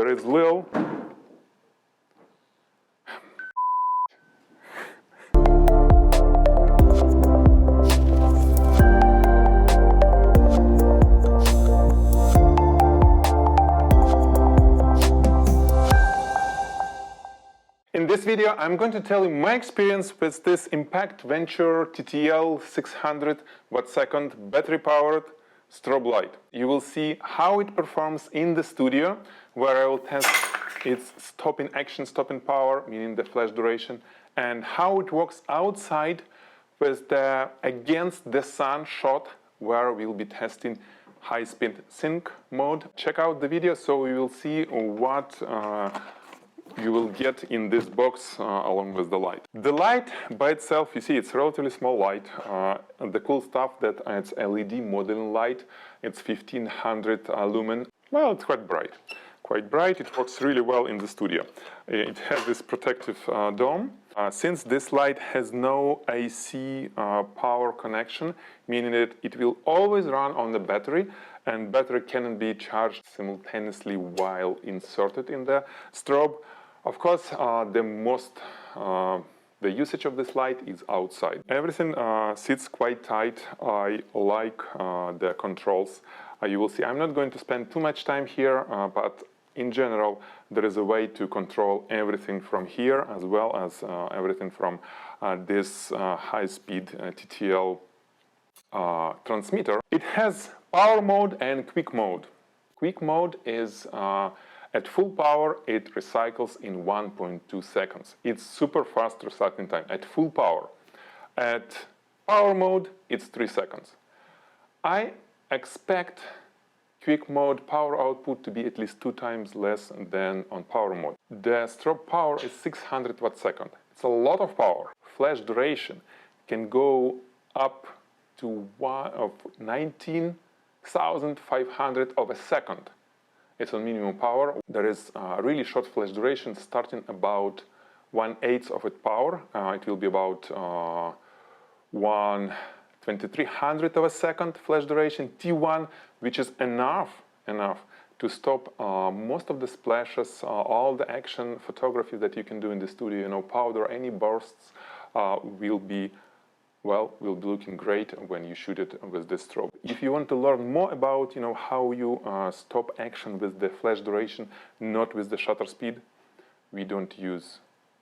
there is little In this video, I'm going to tell you my experience with this Impact Venture TTL-600 watt-second battery-powered strobe light. You will see how it performs in the studio, where I will test its stop in action, stop in power, meaning the flash duration, and how it works outside with the against the sun shot, where we'll be testing high-speed sync mode. Check out the video so you will see what you will get in this box along with the light. The light by itself, you see, it's a relatively small light. The cool stuff that it's LED modeling light. It's 1500 lumen. Well, it's quite bright. Quite bright. It works really well in the studio. It has this protective dome. Since this light has no AC power connection, meaning that it will always run on the battery, and battery cannot be charged simultaneously while inserted in the strobe. Of course, the usage of this light is outside. Everything sits quite tight. I like the controls. You will see I'm not going to spend too much time here, but in general, there is a way to control everything from here, as well as everything from this high-speed TTL transmitter. It has power mode and quick mode. Quick mode is at full power, it recycles in 1.2 seconds. It's super fast recycling time at full power. At power mode, it's 3 seconds. I expect quick mode power output to be at least 2 times less than on power mode. The strobe power is 600 watt-second. It's a lot of power. Flash duration can go up to 19,500 of a second. It's on minimum power. There is a really short flash duration starting about 1/8 of its power. It will be about 1/2300 of a second flash duration, T1, which is enough to stop most of the splashes, all the action photography that you can do in the studio. You know, powder, any bursts will be looking great when you shoot it with this strobe. If you want to learn more about, how you stop action with the flash duration, not with the shutter speed, we don't use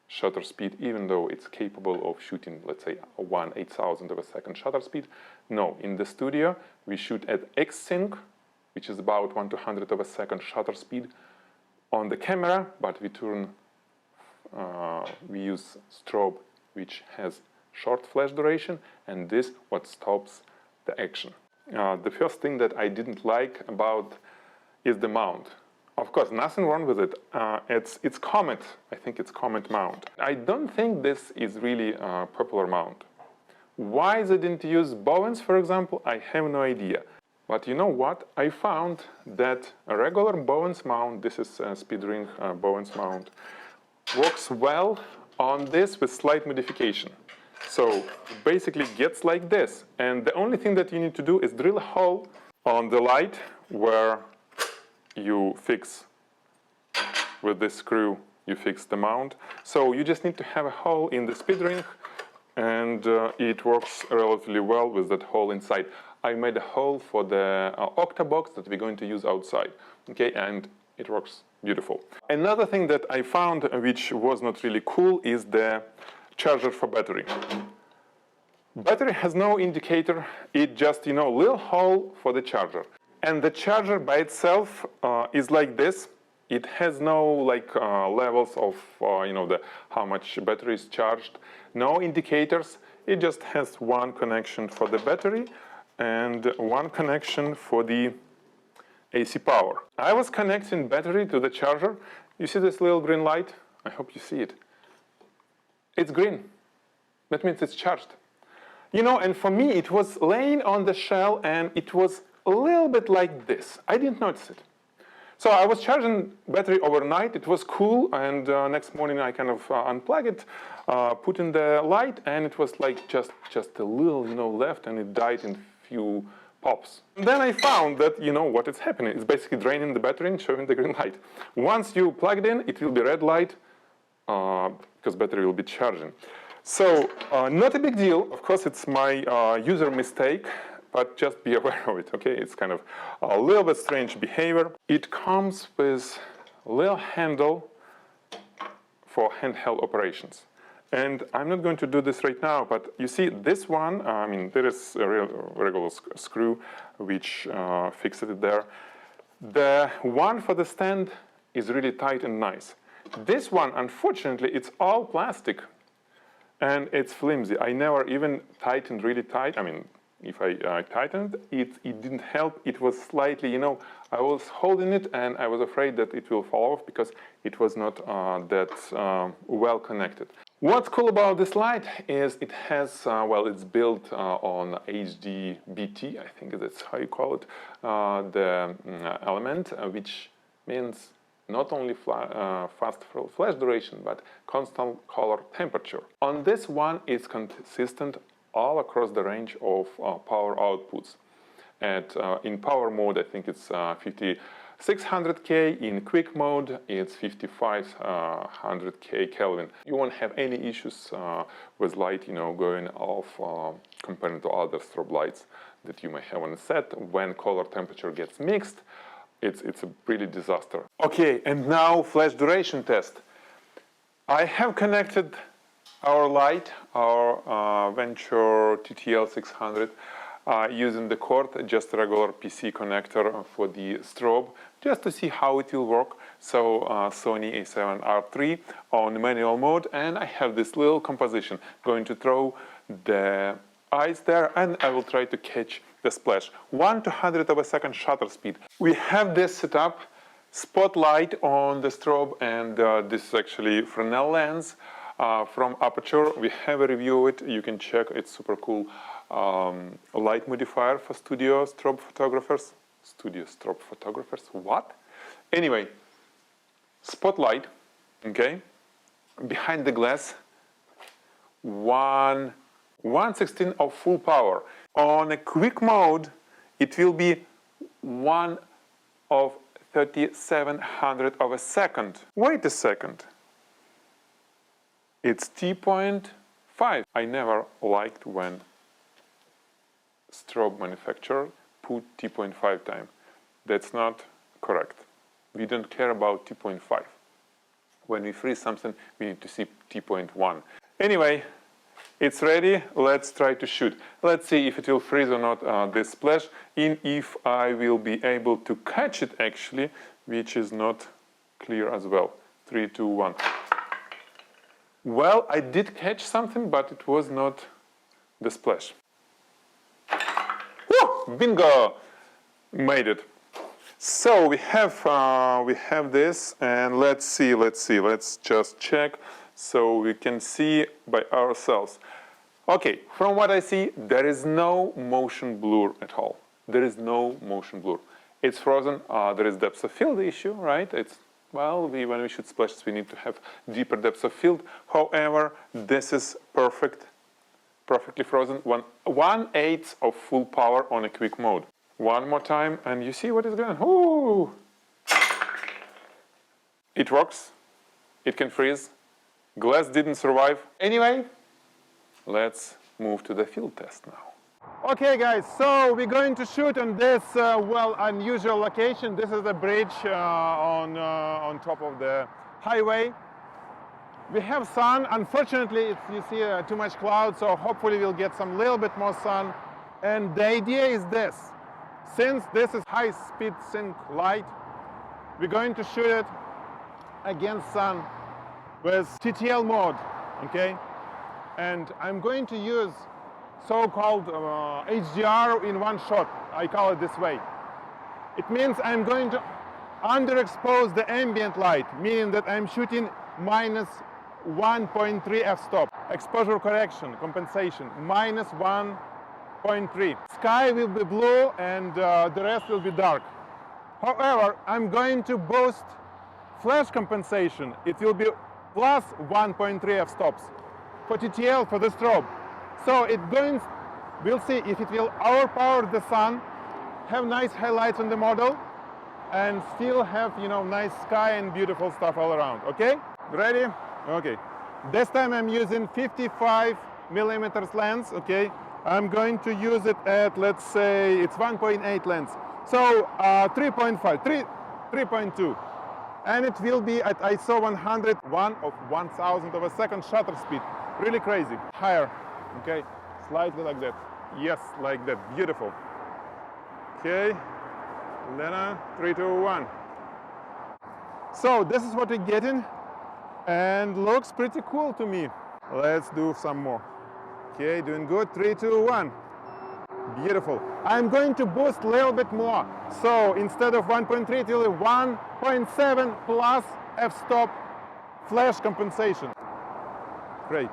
shutter speed, even though it's capable of shooting, let's say, 1/8000 of a second shutter speed. No, in the studio, we shoot at X-Sync, which is about 1/200 of a second shutter speed on the camera, but we use strobe, which has short flash duration, and this what stops the action. The first thing that I didn't like about is the mount. Of course, nothing wrong with it. It's Comet. I think it's Comet mount. I don't think this is really a popular mount. Why they didn't use Bowens, for example, I have no idea. But you know what? I found that a regular Bowens mount, this is a speed ring Bowens mount, works well on this with slight modification. So it basically gets like this, and the only thing that you need to do is drill a hole on the light where you fix with this screw, you fix the mount. So you just need to have a hole in the speed ring, and it works relatively well with that hole inside. I made a hole for the octabox that we're going to use outside, okay, and it works beautiful. Another thing that I found which was not really cool is the charger for battery. Battery has no indicator. It just, little hole for the charger. And the charger by itself is like this. It has no levels of, how much battery is charged. No indicators. It just has one connection for the battery and one connection for the AC power. I was connecting battery to the charger. You see this little green light? I hope you see it. It's green. That means it's charged. And for me, it was laying on the shell, and it was a little bit like this. I didn't notice it. So I was charging battery overnight. It was cool, and next morning I kind of unplug it, put in the light, and it was like just a little, left, and it died in few pops. And then I found that, you know, what is happening. It's basically draining the battery and showing the green light. Once you plug it in, it will be red light because battery will be charging. So, not a big deal. Of course, it's my user mistake, but just be aware of it, okay? It's kind of a little bit strange behavior. It comes with a little handle for handheld operations. And I'm not going to do this right now, but you see this one, I mean, there is a regular screw which fixes it there. The one for the stand is really tight and nice. This one, unfortunately, it's all plastic and it's flimsy. I never even tightened really tight. I mean, if I tightened it, it didn't help. It was slightly, you know, I was holding it and I was afraid that it will fall off because it was not that well connected. What's cool about this light is it has, well, it's built on HDBT, I think that's how you call it, the element, which means not only fast flash duration, but constant color temperature. On this one, it's consistent all across the range of power outputs. In power mode, I think it's 5600K. In quick mode, it's 5500K Kelvin. You won't have any issues with light, you know, going off compared to other strobe lights that you may have on set. When color temperature gets mixed, it's a really disaster. Okay, and now flash duration test. I have connected our light, our Venture TTL-600, using the cord, just a regular PC connector for the strobe, just to see how it will work. So Sony a7R III on manual mode, and I have this little composition. Going to throw the eyes there, and I will try to catch the splash. 1/200 of a second shutter speed. We have this setup, spotlight on the strobe, and this is actually Fresnel lens from Aperture. We have a review of it. You can check. It's super cool. Light modifier for studio strobe photographers. Studio strobe photographers? What? Anyway, spotlight. Okay. Behind the glass, 1/16 of full power. On a quick mode, it will be 1/3700 of a second. Wait a second. It's T.5. I never liked when strobe manufacturer put T.5 time. That's not correct. We don't care about T.5. When we freeze something, we need to see T.1. Anyway, it's ready. Let's try to shoot. Let's see if it will freeze or not this splash, and if I will be able to catch it actually, which is not clear as well. 3, 2, 1. Well, I did catch something, but it was not the splash. Woo! Bingo! Made it. So we have this, and let's see. Let's just check so we can see by ourselves. Okay, from what I see, there is no motion blur at all. There is no motion blur. It's frozen. There is depth of field issue, right? Well, when we shoot splashes, we need to have deeper depth of field. However, this is perfectly frozen. 1/8 of full power on a quick mode. One more time, and you see what is going on. Ooh! It works. It can freeze. Glass didn't survive. Anyway, let's move to the field test now. Okay, guys, so we're going to shoot on this, well, unusual location. This is a bridge on top of the highway. We have sun. Unfortunately, you see too much cloud, so hopefully we'll get some little bit more sun. And the idea is this. Since this is high-speed sync light, we're going to shoot it against sun with TTL mode, okay? And I'm going to use so-called HDR in one shot. I call it this way. It means I'm going to underexpose the ambient light, meaning that I'm shooting minus 1.3 f-stop. Exposure correction, compensation, minus 1.3. Sky will be blue and the rest will be dark. However, I'm going to boost flash compensation. It will be plus 1.3 f-stops for TTL, for the strobe. So we'll see if it will overpower the sun have nice highlights on the model, and still have, you know, nice sky and beautiful stuff all around. Okay, ready? Okay, this time I'm using 55mm lens. Okay, I'm going to use it at, let's say it's 1.8 lens, so 3.2, and it will be at ISO 100, 1/1000 of a second shutter speed. Really crazy. Higher. Okay, slightly like that. Yes, like that. Beautiful. Okay, Lena, 3, 2, 1. So this is what we're getting, and looks pretty cool to me. Let's do some more. Okay, doing good. 3, 2, 1. Beautiful. I'm going to boost a little bit more. So instead of 1.3, it will be 1.7 plus f-stop flash compensation. Great.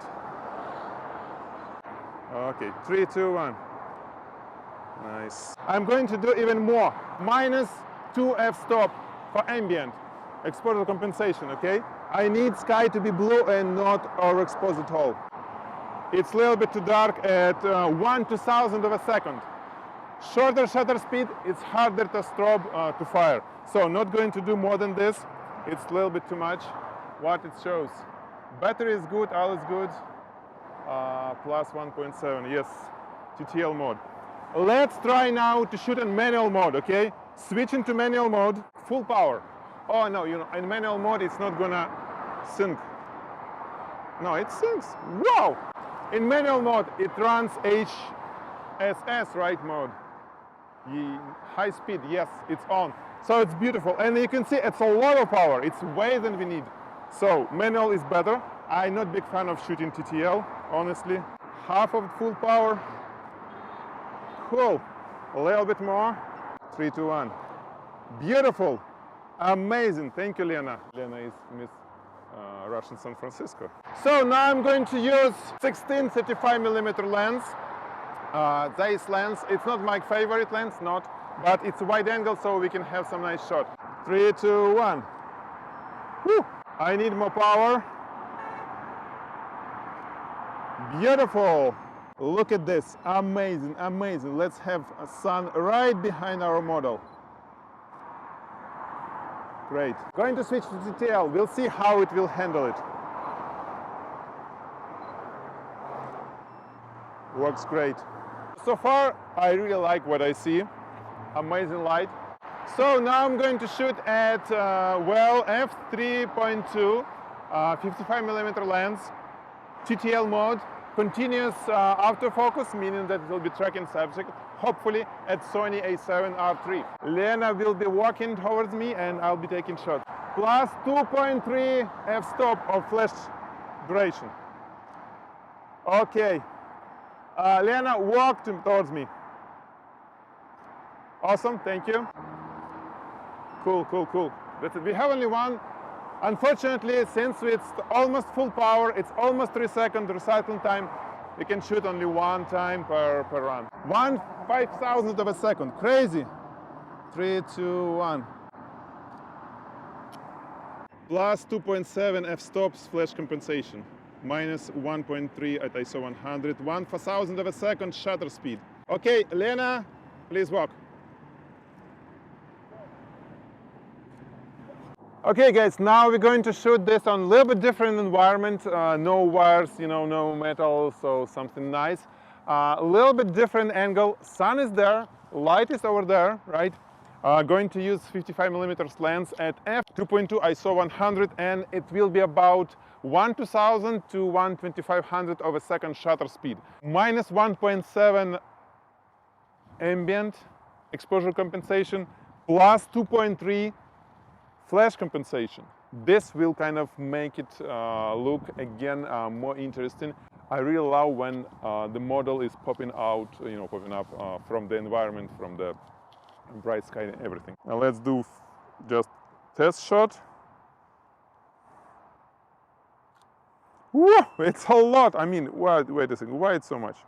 Okay, 3, 2, 1. Nice. I'm going to do even more. -2 f-stop for ambient exposure compensation, okay? I need sky to be blue and not overexposed at all. It's a little bit too dark at 1/2000 of a second. Shorter shutter speed, it's harder to strobe to fire. So not going to do more than this. It's a little bit too much. What it shows. Battery is good, all is good. Plus 1.7, yes, TTL mode. Let's try now to shoot in manual mode, okay? Switching to manual mode, full power. Oh no, you know, in manual mode it's not gonna sync. No, it syncs. Wow! In manual mode it runs HSS, right, mode. High speed, yes, it's on. So it's beautiful, and you can see it's a lot of power. It's way than we need. So manual is better. I'm not a big fan of shooting TTL, honestly. Half of full power. Cool. A little bit more. 3, 2, 1. Beautiful. Amazing. Thank you, Lena. Lena is Miss Russian San Francisco. So now I'm going to use 16 35mm lens. This lens, it's not my favorite lens, but it's a wide angle, so we can have some nice shot. 3, 2, 1. Whew. I need more power. Beautiful. Look at this. Amazing, amazing. Let's have a sun right behind our model. Great. Going to switch to TTL. We'll see how it will handle it. Works great. So far, I really like what I see. Amazing light. So now I'm going to shoot at, well, f3.2, 55mm lens, TTL mode, continuous autofocus, meaning that it will be tracking subject, hopefully at Sony A7R3. Lena will be walking towards me and I'll be taking shot. Plus 2.3 f-stop of flash duration. Okay. Lena, walk towards me. Awesome, thank you. Cool, cool, cool. That's it. We have only one. Unfortunately, since it's almost full power, it's almost 3 seconds recycling time, we can shoot only one time per run. 1/5000th of a second. Crazy. 3, 2, 1. Plus 2.7 f-stops flash compensation. Minus 1.3 at ISO 100. 1/1000th of a second shutter speed. Okay, Lena, please walk. Okay guys, now we're going to shoot this on a little bit different environment, no wires, you know, no metal, so something nice. A little bit different angle, sun is there, light is over there, right? Going to use 55mm lens at f2.2 ISO 100, and it will be about 1/2000 to 1/2500 of a second shutter speed. Minus 1.7 ambient exposure compensation, plus 2.3 flash compensation. This will kind of make it look again more interesting. I really love when the model is popping out, you know, popping up from the environment, from the bright sky and everything. Now let's do just test shot. Whoa, it's a lot. I mean, wait a second, why it's so much?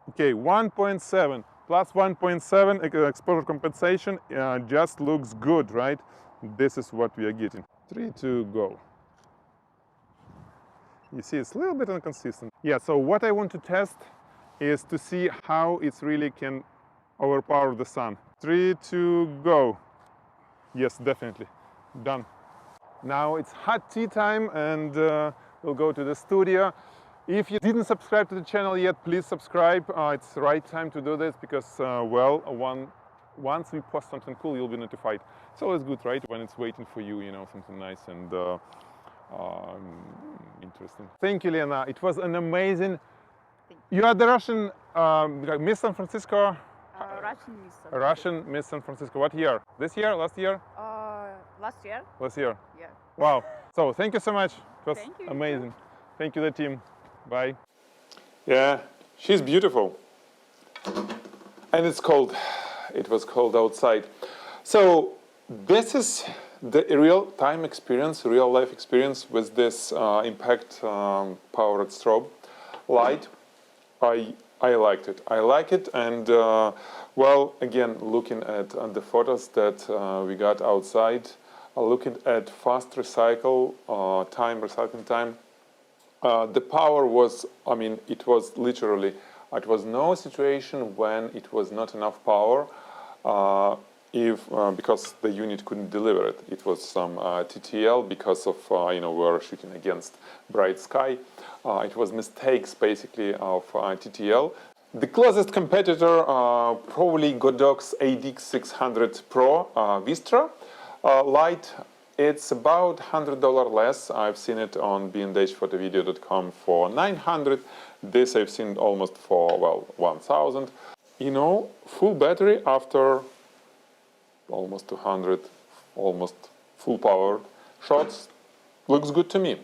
Okay, 1.7 plus 1.7 exposure compensation just looks good, right? This is what we are getting. 3, 2, go. You see, it's a little bit inconsistent. Yeah, so what I want to test is to see how it really can overpower the sun. 3, 2, go. Yes, definitely. Done. Now it's hot tea time, and we'll go to the studio. If you didn't subscribe to the channel yet, please subscribe. It's the right time to do this because, well, once we post something cool, you'll be notified. It's always good, right? When it's waiting for you, you know, something nice and interesting. Thank you, Lena. It was an amazing. You are the Russian Miss San Francisco. Russian Miss. Russian Miss San Francisco. What year? This year? Last year? Last year. Last year. Yeah. Wow. So thank you so much. It was Thank you. amazing. Thank you, the team. Bye. Yeah, she's beautiful. And it's cold. It was cold outside. So this is the real-time experience, real-life experience with this Impact powered strobe light. I liked it. I like it, and well, again, looking at the photos that we got outside, looking at fast recycling time. The power was, I mean, it was literally, it was no situation when it was not enough power, because the unit couldn't deliver it. It was some TTL because of, you know, we were shooting against bright sky. It was mistakes basically of TTL. The closest competitor, probably Godot's ADX600 Pro Vistra light. It's about $100 less. I've seen it on b&hphotovideo.com for $900. This I've seen almost for, well, $1,000. You know, full battery after almost 200, almost full power shots. Looks good to me.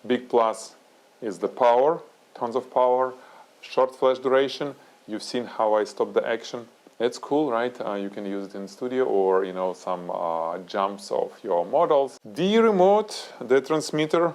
Big plus is the power, tons of power, short flash duration. You've seen how I stop the action. It's cool, right? You can use it in studio or, you know, some jumps of your models. The remote, the transmitter,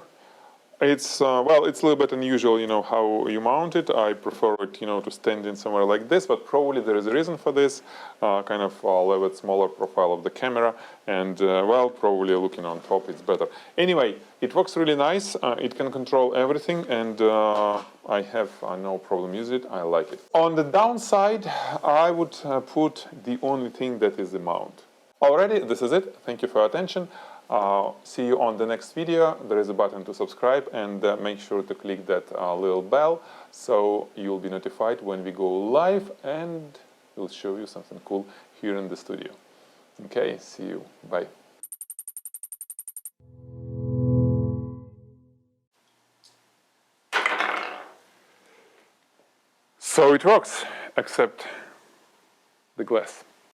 it's, well, it's a little bit unusual, you know, how you mount it. I prefer it, you know, to stand in somewhere like this, but probably there is a reason for this. Kind of a little bit smaller profile of the camera, and, well, probably looking on top, it's better. Anyway, it works really nice. It can control everything, and I have no problem using it. I like it. On the downside, I would put the only thing that is the mount. Alrighty, this is it. Thank you for your attention. See you on the next video. There is a button to subscribe, and make sure to click that little bell so you'll be notified when we go live, and we'll show you something cool here in the studio. Okay, see you. Bye. So it works, except the glass.